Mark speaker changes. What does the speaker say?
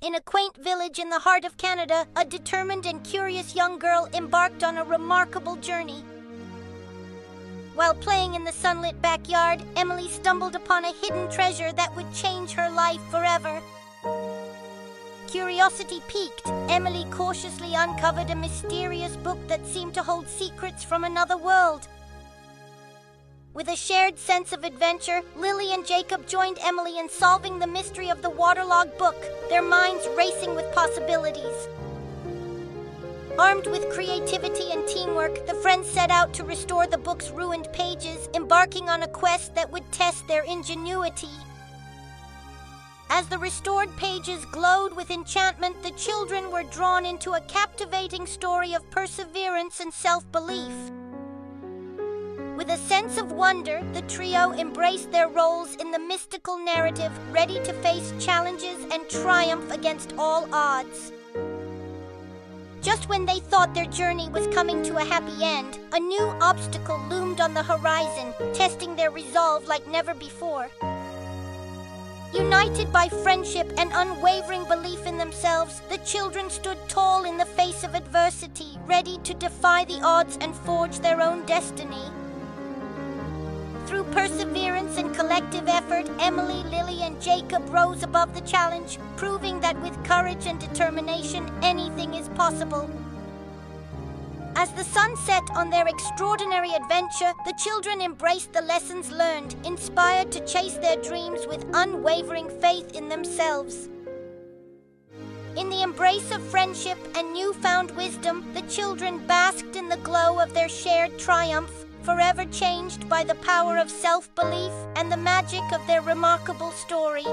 Speaker 1: In a quaint village in the heart of Canada, a determined and curious young girl embarked on a remarkable journey. While playing in the sunlit backyard, Emily stumbled upon a hidden treasure that would change her life forever. Curiosity piqued, Emily cautiously uncovered a mysterious book that seemed to hold secrets from another world. With a shared sense of adventure, Lily and Jacob joined Emily in solving the mystery of the waterlogged book, their minds racing with possibilities. Armed with creativity and teamwork, the friends set out to restore the book's ruined pages, embarking on a quest that would test their ingenuity. As the restored pages glowed with enchantment, the children were drawn into a captivating story of perseverance and self-belief. With a sense of wonder, the trio embraced their roles in the mystical narrative, ready to face challenges and triumph against all odds. Just when they thought their journey was coming to a happy end, a new obstacle loomed on the horizon, testing their resolve like never before. United by friendship and unwavering belief in themselves, the children stood tall in the face of adversity, ready to defy the odds and forge their own destiny. Through perseverance and collective effort, Emily, Lily, and Jacob rose above the challenge, proving that with courage and determination, anything is possible. As the sun set on their extraordinary adventure, the children embraced the lessons learned, inspired to chase their dreams with unwavering faith in themselves. In the embrace of friendship and newfound wisdom, the children basked in the glow of their shared triumph, forever changed by the power of self-belief and the magic of their remarkable story.